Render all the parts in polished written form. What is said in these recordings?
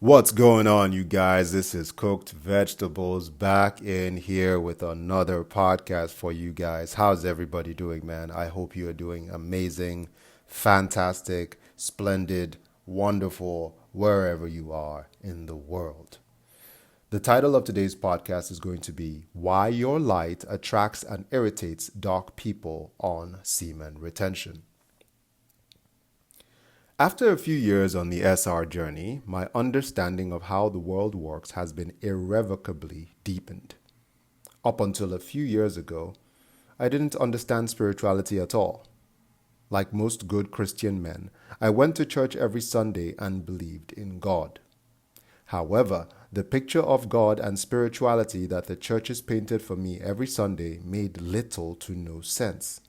What's going on, you guys? This is Cooked Vegetables back in here with another podcast for you guys. How's everybody doing, man? I hope you are doing amazing, fantastic, splendid, wonderful, wherever you are in the world. The title of today's podcast is going to be Why Your Light Attracts and Irritates Dark People on Semen Retention. After a few years on the SR journey, my understanding of how the world works has been irrevocably deepened. Up until a few years ago, I didn't understand spirituality at all. Like most good Christian men, I went to church every Sunday and believed in God. However, the picture of God and spirituality that the churches painted for me every Sunday made little to no sense.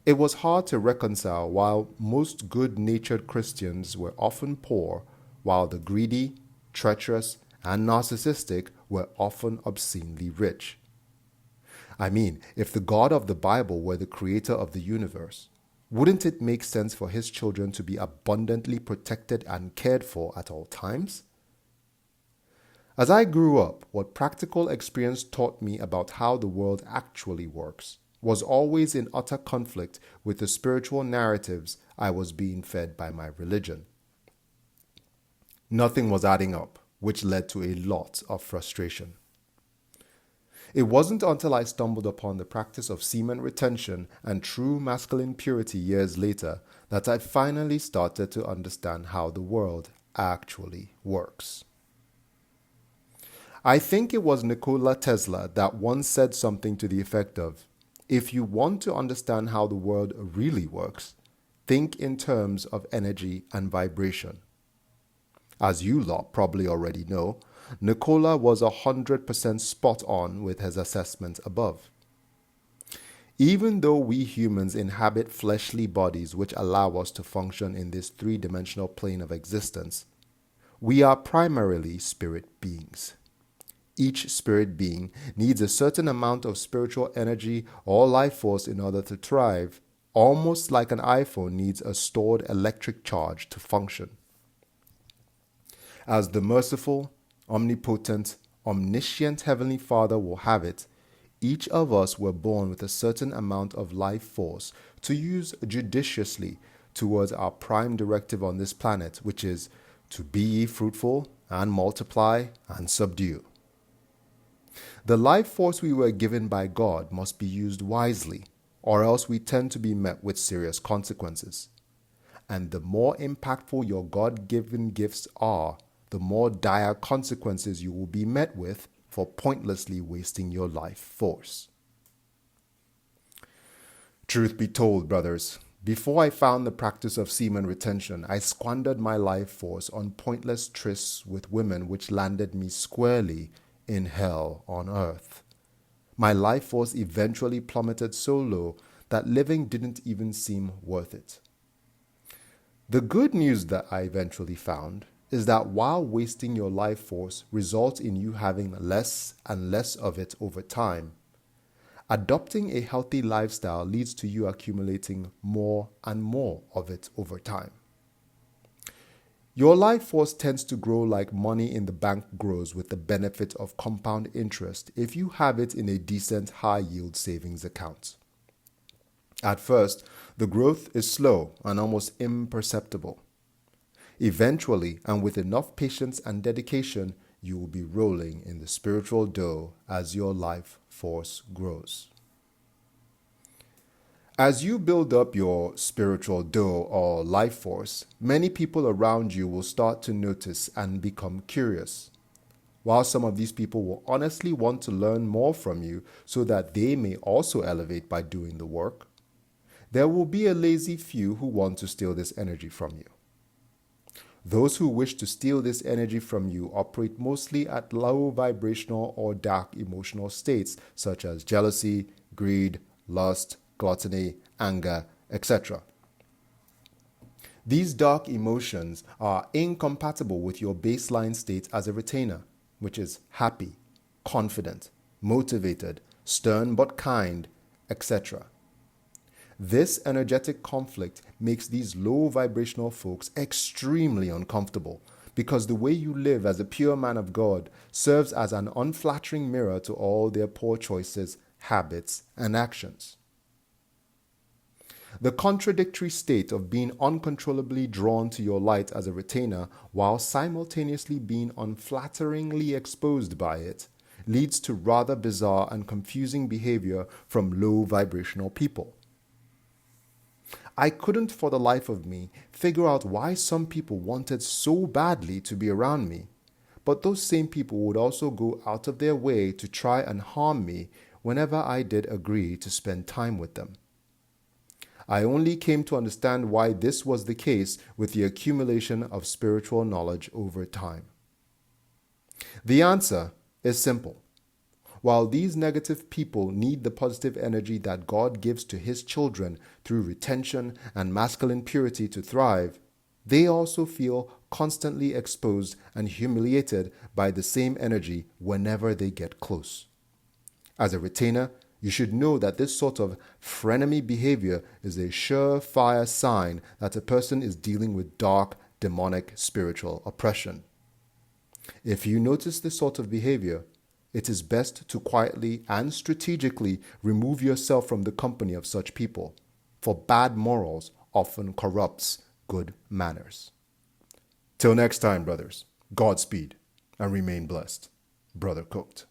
It was hard to reconcile while most good-natured Christians were often poor, while the greedy, treacherous, and narcissistic were often obscenely rich. I mean, if the God of the Bible were the creator of the universe, wouldn't it make sense for his children to be abundantly protected and cared for at all times? As I grew up, what practical experience taught me about how the world actually works was always in utter conflict with the spiritual narratives I was being fed by my religion. Nothing was adding up, which led to a lot of frustration. It wasn't until I stumbled upon the practice of semen retention and true masculine purity years later that I finally started to understand how the world actually works. I think it was Nikola Tesla that once said something to the effect of, if you want to understand how the world really works, think in terms of energy and vibration. As you lot probably already know, Nikola was 100% spot on with his assessment above. Even though we humans inhabit fleshly bodies which allow us to function in this three-dimensional plane of existence, we are primarily spirit beings. Each spirit being needs a certain amount of spiritual energy or life force in order to thrive, almost like an iPhone needs a stored electric charge to function. As the merciful, omnipotent, omniscient Heavenly Father will have it, each of us were born with a certain amount of life force to use judiciously towards our prime directive on this planet, which is to be ye fruitful and multiply and subdue. The life force we were given by God must be used wisely, or else we tend to be met with serious consequences. And the more impactful your God-given gifts are, the more dire consequences you will be met with for pointlessly wasting your life force. Truth be told, brothers, before I found the practice of semen retention, I squandered my life force on pointless trysts with women which landed me squarely in hell on earth. My life force eventually plummeted so low that living didn't even seem worth it. The good news that I eventually found is that while wasting your life force results in you having less and less of it over time, adopting a healthy lifestyle leads to you accumulating more and more of it over time. Your life force tends to grow like money in the bank grows with the benefit of compound interest if you have it in a decent high-yield savings account. At first, the growth is slow and almost imperceptible. Eventually, and with enough patience and dedication, you will be rolling in the spiritual dough as your life force grows. As you build up your spiritual dough or life force, many people around you will start to notice and become curious. While some of these people will honestly want to learn more from you so that they may also elevate by doing the work, there will be a lazy few who want to steal this energy from you. Those who wish to steal this energy from you operate mostly at low vibrational or dark emotional states such as jealousy, greed, lust, gluttony, anger, etc. These dark emotions are incompatible with your baseline state as a retainer, which is happy, confident, motivated, stern but kind, etc. This energetic conflict makes these low vibrational folks extremely uncomfortable because the way you live as a pure man of God serves as an unflattering mirror to all their poor choices, habits, and actions. The contradictory state of being uncontrollably drawn to your light as a retainer while simultaneously being unflatteringly exposed by it leads to rather bizarre and confusing behavior from low vibrational people. I couldn't for the life of me figure out why some people wanted so badly to be around me, but those same people would also go out of their way to try and harm me whenever I did agree to spend time with them. I only came to understand why this was the case with the accumulation of spiritual knowledge over time. The answer is simple. While these negative people need the positive energy that God gives to His children through retention and masculine purity to thrive, they also feel constantly exposed and humiliated by the same energy whenever they get close. As a retainer, you should know that this sort of frenemy behavior is a surefire sign that a person is dealing with dark, demonic spiritual oppression. If you notice this sort of behavior, it is best to quietly and strategically remove yourself from the company of such people, for bad morals often corrupts good manners. Till next time, brothers, Godspeed and remain blessed. Brother Cooked.